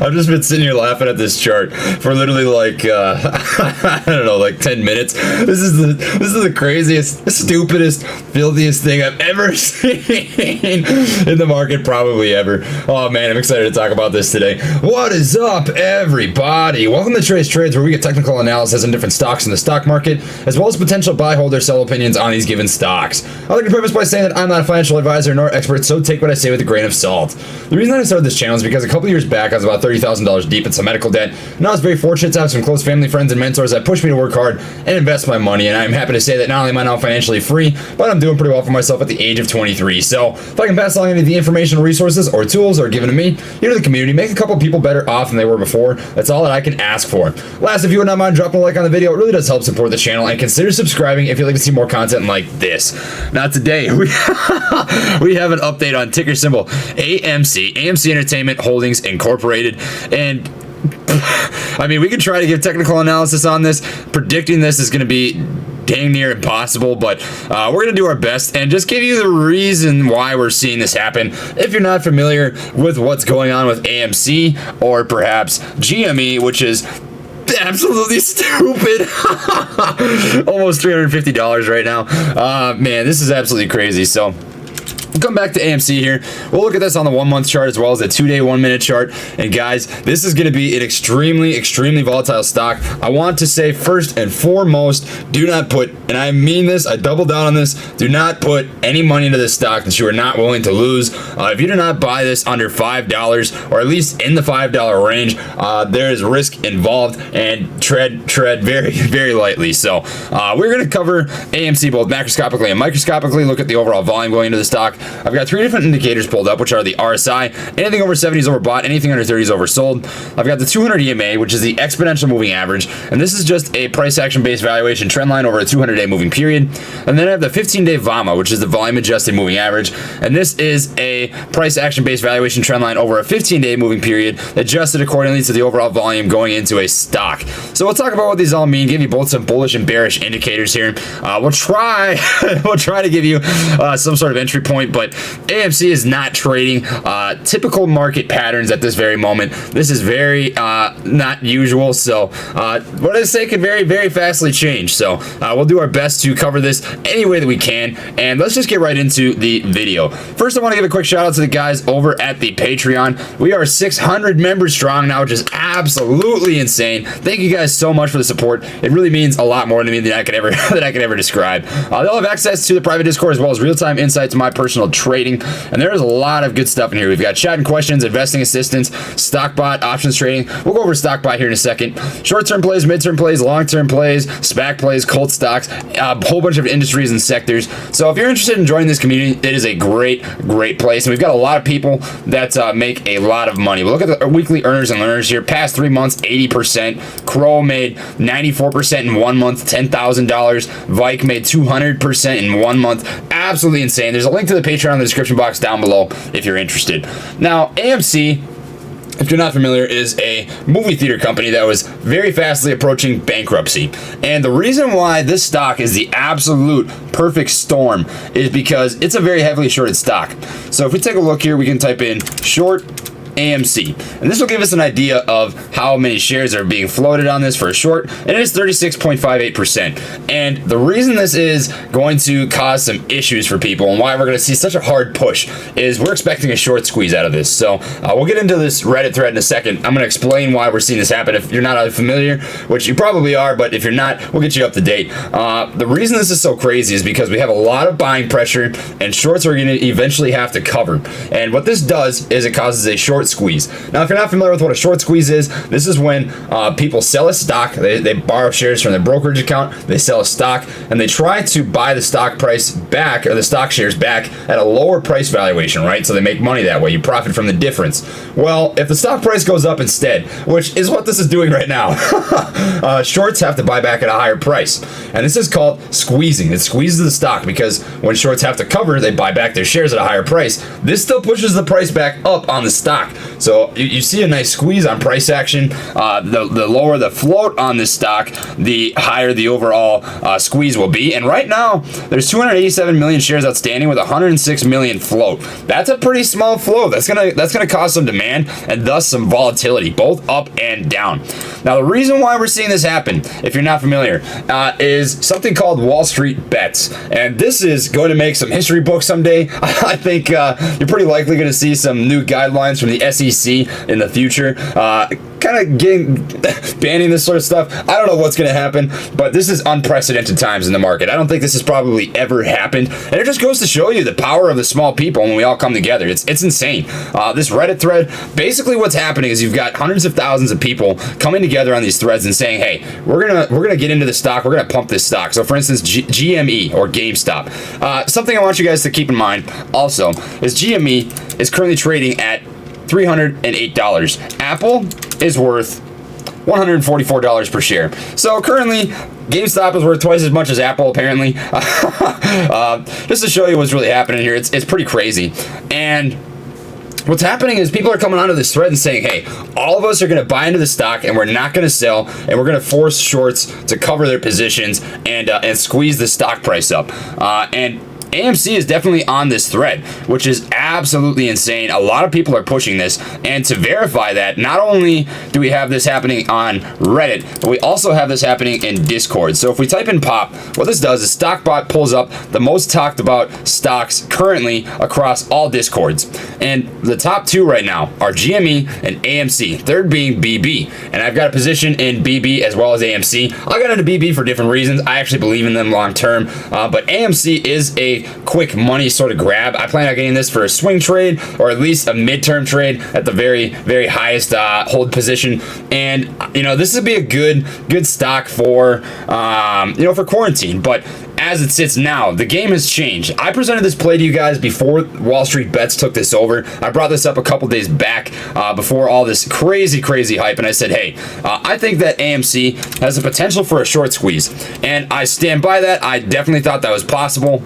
I've just been sitting here laughing at this chart for literally like I don't know, like 10 minutes. This is the craziest, stupidest, filthiest thing I've ever seen in the market, probably ever. Oh man, I'm excited to talk about this today. What is up, everybody? Welcome to Trace Trades, where we get technical analysis on different stocks in the stock market, as well as potential buy, hold, or sell opinions on these given stocks. I'd like to preface by saying that I'm not a financial advisor nor expert, so take what I say with a grain of salt. The reason I started this channel is because a couple years back I was about $30,000 deep in some medical debt, and I was very fortunate to have some close family, friends, and mentors that pushed me to work hard and invest my money, and I'm happy to say that not only am I now financially free, but I'm doing pretty well for myself at the age of 23. So if I can pass along any of the information, resources, or tools that are given to me here to the community, make a couple people better off than they were before, that's all that I can ask for. Last, if you would not mind dropping a like on the video, it really does help support the channel, and consider subscribing if you'd like to see more content like this. Now today, we have an update on ticker symbol AMC Entertainment Holdings Incorporated, and I mean, we can try to give technical analysis on this. Predicting this is going to be dang near impossible, but we're going to do our best and just give you the reason why we're seeing this happen. If you're not familiar with what's going on with AMC or perhaps GME, which is absolutely stupid. Almost $350 right now. Man, this is absolutely crazy. So we'll come back to AMC here. We'll look at this on the 1 month chart as well as the 2 day 1 minute chart. And guys, this is going to be an extremely volatile stock. I want to say first and foremost, do not put, and I mean this, I double down on this, do not put any money into this stock that you are not willing to lose. If you do not buy this under $5 or at least in the $5 range, there is risk involved, and tread very lightly. So we're going to cover AMC both macroscopically and microscopically, look at the overall volume going into the stock. I've got 3 different indicators pulled up, which are the RSI. Anything over 70 is overbought, anything under 30 is oversold. I've got the 200 EMA, which is the exponential moving average, and this is just a price action based valuation trend line over a 200-day moving period. And then I have the 15-day VAMA, which is the volume adjusted moving average, and this is a price action based valuation trend line over a 15-day moving period, adjusted accordingly to the overall volume going into a stock. So we'll talk about what these all mean, give you both some bullish and bearish indicators here. We'll try to give you some sort of entry point, but AMC is not trading typical market patterns at this very moment. This is very not usual, so what I say could very fastly change. So we'll do our best to cover this any way that we can, and let's just get right into the video. First, I want to give a quick shout out to the guys over at the Patreon. We are 600 members strong now, which is absolutely insane. Thank you guys so much for the support. It really means a lot more to me than I could ever describe. They'll have access to the private Discord as well as real-time insights to my personal trading, and there's a lot of good stuff in here. We've got chat and questions, investing assistance, stock bot, options trading. We'll go over stock bot here in a second. Short-term plays, mid-term plays, long-term plays, SPAC plays, cult stocks, a whole bunch of industries and sectors. So if you're interested in joining this community, it is a great place, and we've got a lot of people that make a lot of money. We'll look at the weekly earners and learners here. Past 3 months, 80%. Crow made 94% in 1 month, $10,000. Vike made 200% in 1 month. Absolutely insane. There's a link to the Patreon in the description box down below if you're interested. Now, AMC, if you're not familiar, is a movie theater company that was very fastly approaching bankruptcy. And the reason why this stock is the absolute perfect storm is because it's a very heavily shorted stock. So if we take a look here, we can type in short AMC, and this will give us an idea of how many shares are being floated on this for a short, and it is 36.58%. And the reason this is going to cause some issues for people and why we're going to see such a hard push is we're expecting a short squeeze out of this. So we'll get into this Reddit thread in a second. I'm going to explain why we're seeing this happen if you're not familiar, which you probably are, but if you're not, we'll get you up to date. The reason this is so crazy is because we have a lot of buying pressure, and shorts are going to eventually have to cover. And what this does is it causes a short squeeze. Now, if you're not familiar with what a short squeeze is, this is when people sell a stock, they borrow shares from their brokerage account, they sell a stock, and they try to buy the stock price back, or the stock shares back, at a lower price valuation, right? So they make money that way. You profit from the difference. Well, if the stock price goes up instead, which is what this is doing right now, shorts have to buy back at a higher price. And this is called squeezing. It squeezes the stock because when shorts have to cover, they buy back their shares at a higher price. This still pushes the price back up on the stock. So you see a nice squeeze on price action. The lower the float on this stock, the higher the overall squeeze will be. And right now, there's 287 million shares outstanding with 106 million float. That's a pretty small float. That's gonna cause some demand and thus some volatility, both up and down. Now, the reason why we're seeing this happen, if you're not familiar, is something called Wall Street bets. And this is going to make some history books someday. I think you're pretty likely going to see some new guidelines from the SEC in the future. Kind of banning this sort of stuff. I don't know what's going to happen, but this is unprecedented times in the market. I don't think this has probably ever happened, and it just goes to show you the power of the small people when we all come together. It's insane. This Reddit thread, basically what's happening is you've got hundreds of thousands of people coming together on these threads and saying, hey, we're gonna get into the stock, we're gonna pump this stock. So for instance, GME or GameStop. Something I want you guys to keep in mind also is GME is currently trading at $308. Apple is worth $144 per share. So currently, GameStop is worth twice as much as Apple, apparently. Just to show you what's really happening here, it's pretty crazy. And what's happening is people are coming onto this thread and saying, hey, all of us are going to buy into the stock and we're not going to sell, and we're going to force shorts to cover their positions and squeeze the stock price up. And AMC is definitely on this thread, which is absolutely insane. A lot of people are pushing this, and to verify that, not only do we have this happening on Reddit, but we also have this happening in Discord. So if we type in POP, what this does is StockBot pulls up the most talked about stocks currently across all Discords. And the top two right now are GME and AMC, third being BB. And I've got a position in BB as well as AMC. I got into BB for different reasons. I actually believe in them long term, but AMC is a quick money sort of grab. I plan on getting this for a swing trade or at least a midterm trade at the very, very highest hold position. And this would be a good stock for for quarantine. But as it sits now, the game has changed. I presented this play to you guys before Wall Street Bets took this over. I brought this up a couple days back before all this crazy hype, and I said, hey, I think that AMC has the potential for a short squeeze, and I stand by that. I definitely thought that was possible.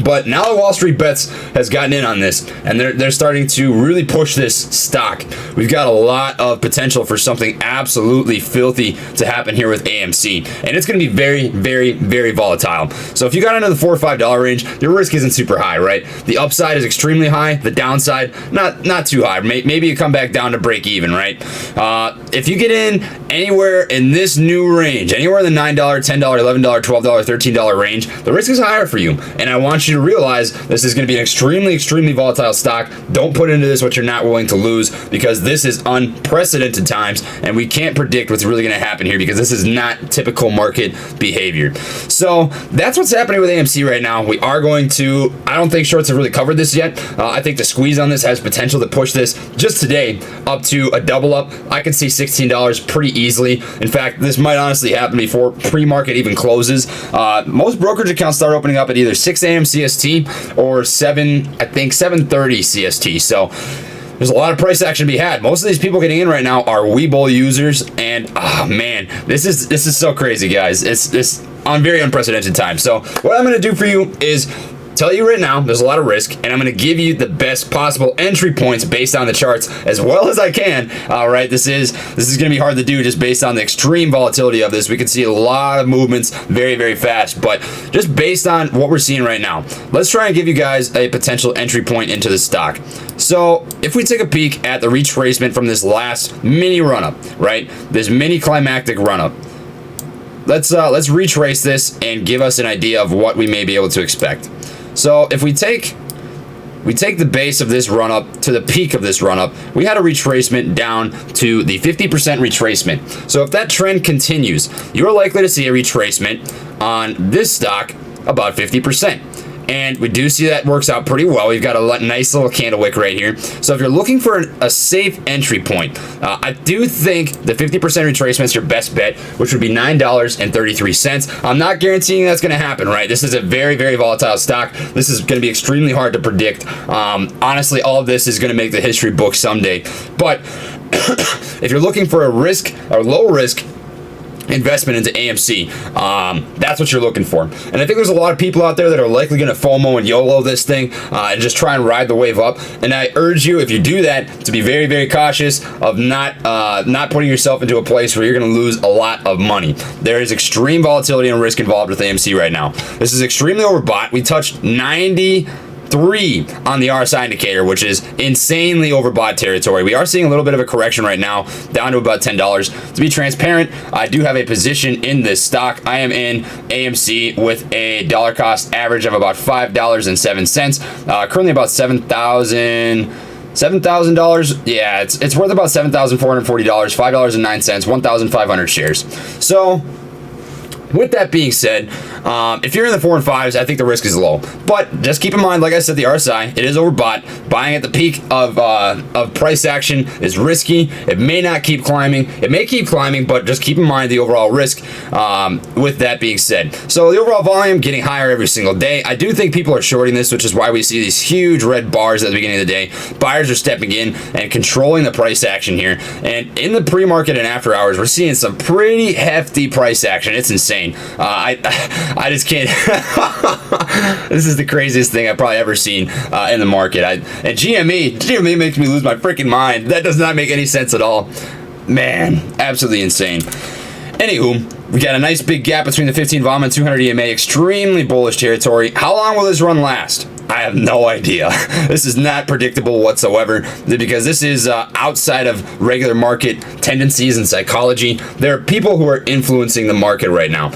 But now Wall Street Bets has gotten in on this, and they're starting to really push this stock. We've got a lot of potential for something absolutely filthy to happen here with AMC, and it's going to be very volatile. So if you got into the $4 or $5 range, your risk isn't super high, right? The upside is extremely high, the downside not too high. Maybe you come back down to break even, right? If you get in anywhere in this new range, anywhere in the $9, $10, $11, $12, $13 range, the risk is higher for you, and I want you to realize this is going to be an extremely volatile stock. Don't put into this what you're not willing to lose, because this is unprecedented times, and we can't predict what's really going to happen here, because this is not typical market behavior. So that's what's happening with AMC right now. We are going to, I don't think shorts have really covered this yet. I think the squeeze on this has potential to push this just today up to a double up. I can see $16 pretty easily. In fact, this might honestly happen before pre-market even closes. Most brokerage accounts start opening up at either 6 a.m. CST or 7:30 CST. So there's a lot of price action to be had. Most of these people getting in right now are Webull users, and oh man, this is so crazy, guys. It's on very unprecedented times. So what I'm going to do for you is tell you right now, there's a lot of risk, and I'm going to give you the best possible entry points based on the charts as well as I can. All right, this is going to be hard to do just based on the extreme volatility of this. We can see a lot of movements very fast, but just based on what we're seeing right now, let's try and give you guys a potential entry point into the stock. So if we take a peek at the retracement from this last mini run-up, right, this mini climactic run-up, let's retrace this and give us an idea of what we may be able to expect. So if we take the base of this run-up to the peak of this run-up, we had a retracement down to the 50% retracement. So if that trend continues, you're likely to see a retracement on this stock about 50%. And we do see that works out pretty well. We've got a nice little candle wick right here. So if you're looking for a safe entry point, I do think the 50% retracement is your best bet, which would be $9.33. I'm not guaranteeing that's going to happen, right? This is a very volatile stock. This is going to be extremely hard to predict. Honestly, all of this is going to make the history book someday. But if you're looking for a risk or low risk investment into AMC. That's what you're looking for. And I think there's a lot of people out there that are likely going to FOMO and YOLO this thing and just try and ride the wave up. And I urge you, if you do that, to be very, very cautious of not putting yourself into a place where you're going to lose a lot of money. There is extreme volatility and risk involved with AMC right now. This is extremely overbought. We touched 93 on the RSI indicator, which is insanely overbought territory. We are seeing a little bit of a correction right now, down to about $10. To be transparent, I do have a position in this stock. I am in AMC with a dollar cost average of about $5.07. Currently about $7,000. Yeah, it's worth about $7,440, $5.09, 1,500 shares. So with that being said, if you're in the 4 and 5s, I think the risk is low. But just keep in mind, like I said, the RSI, it is overbought. Buying at the peak of price action is risky. It may not keep climbing. It may keep climbing, but just keep in mind the overall risk with that being said. So the overall volume getting higher every single day. I do think people are shorting this, which is why we see these huge red bars at the beginning of the day. Buyers are stepping in and controlling the price action here. And in the pre-market and after hours, we're seeing some pretty hefty price action. It's insane. I just can't. This is the craziest thing I've probably ever seen in the market. And GME makes me lose my freaking mind. That does not make any sense at all. Man, absolutely insane. Anywho, we got a nice big gap between the 15 VAMA and 200 EMA. Extremely bullish territory. How long will this run last? I have no idea. This is not predictable whatsoever because this is outside of regular market tendencies and psychology. There are people who are influencing the market right now,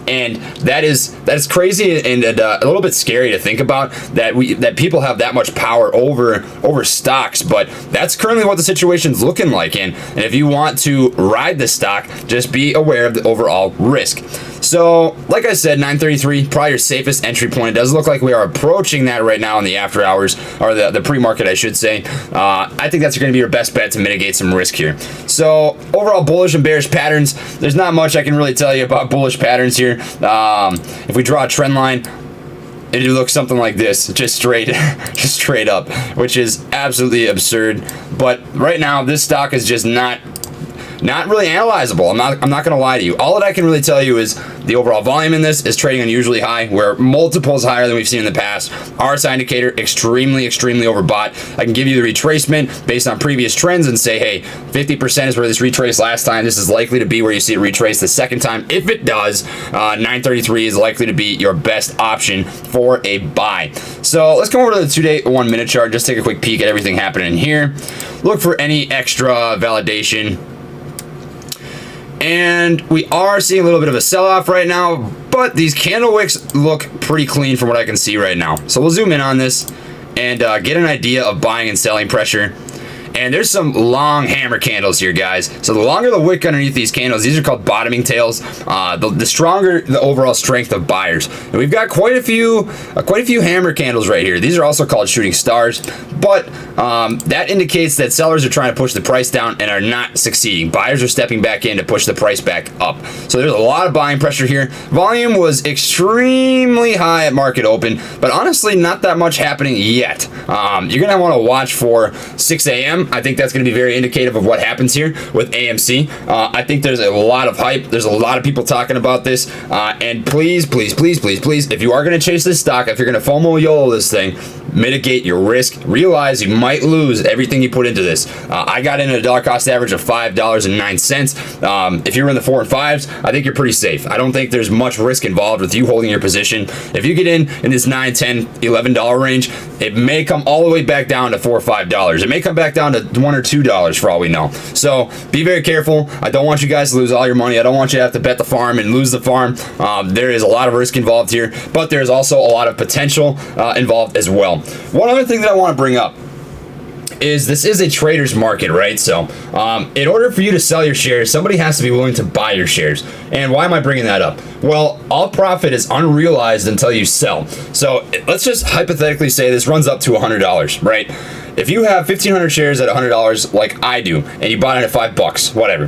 and that is crazy and a little bit scary to think about that people have that much power over stocks. But that's currently what the situation's looking like, and if you want to ride the stock, just be aware of the overall risk. So, like I said, 933, probably your safest entry point. It does look like we are approaching that right now in the after hours, or the pre-market, I should say. I think that's going to be your best bet to mitigate some risk here. So, overall bullish and bearish patterns. There's not much I can really tell you about bullish patterns here. If we draw a trend line, it looks something like this, just straight up, which is absolutely absurd. But right now, this stock is just not really analyzable. I'm not gonna lie to you. All that I can really tell you is the overall volume in this is trading unusually high. We're multiples higher than we've seen in the past. RSI indicator extremely overbought. I can give you the retracement based on previous trends and say, hey, 50% is where this retraced last time. This is likely to be where you see it retrace the second time. If it does, 933 is likely to be your best option for a buy. So let's come over to the 2-day 1-minute chart. Just take a quick peek at everything happening here. Look for any extra validation. And we are seeing a little bit of a sell-off right now, but these candle wicks look pretty clean from what I can see right now. So we'll zoom in on this and get an idea of buying and selling pressure. And there's some long hammer candles here, guys. So the longer the wick underneath these candles, these are called bottoming tails. The stronger the overall strength of buyers. And we've got quite a few hammer candles right here. These are also called shooting stars. But that indicates that sellers are trying to push the price down and are not succeeding. Buyers are stepping back in to push the price back up. So there's a lot of buying pressure here. Volume was extremely high at market open, but honestly, not that much happening yet. You're going to want to watch for 6 a.m. I think that's going to be very indicative of what happens here with AMC. I think there's a lot of hype. There's a lot of people talking about this. And please, if you are going to chase this stock, if you're going to FOMO YOLO this thing, mitigate your risk. Realize you might lose everything you put into this. I got in at a dollar cost average of $5.09. If you're in the 4 and 5s, I think you're pretty safe. I don't think there's much risk involved with you holding your position. If you get in this $9, $10, $11 range, it may come all the way back down to $4 or $5. It may come back down to $1 or $2 for all we know. So be very careful. I don't want you guys to lose all your money. I don't want you to have to bet the farm and lose the farm. There is a lot of risk involved here, but there's also a lot of potential involved as well. One other thing that I want to bring up is this is a trader's market, right? So in order for you to sell your shares, somebody has to be willing to buy your shares. And why am I bringing that up? Well, all profit is unrealized until you sell. So let's just hypothetically say this runs up to $100, right? If you have 1,500 shares at $100 like I do, and you bought it at $5, whatever,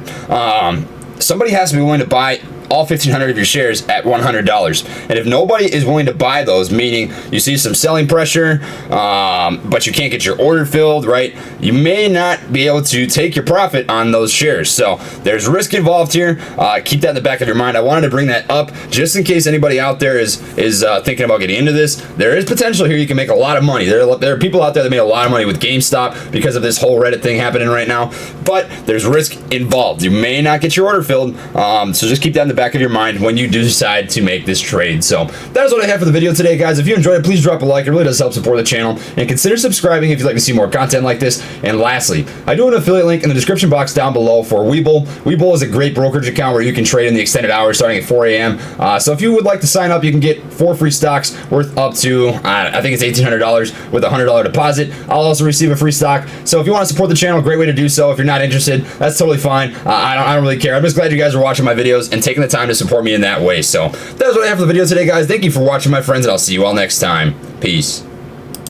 somebody has to be willing to buy all 1,500 of your shares at $100. And if nobody is willing to buy those, meaning you see some selling pressure, but you can't get your order filled, right? You may not be able to take your profit on those shares. So there's risk involved here. Keep that in the back of your mind. I wanted to bring that up just in case anybody out there is thinking about getting into this. There is potential here. You can make a lot of money. There are people out there that made a lot of money with GameStop because of this whole Reddit thing happening right now. But there's risk involved. You may not get your order filled. So just keep that in the back of your mind when you do decide to make this trade. So that is what I have for the video today, guys. If you enjoyed it, please drop a like. It really does help support the channel. And consider subscribing if you'd like to see more content like this. And lastly, I do have an affiliate link in the description box down below for Webull. Webull is a great brokerage account where you can trade in the extended hours starting at 4 a.m. So if you would like to sign up, you can get 4 free stocks worth up to, I think it's $1,800 with a $100 deposit. I'll also receive a free stock. So if you want to support the channel, great way to do so. If you're not interested, that's totally fine. I don't really care. I'm just glad you guys are watching my videos and taking the time to support me in that way. So that is what I have for the video today, guys. Thank you for watching, my friends, and I'll see you all next time. Peace.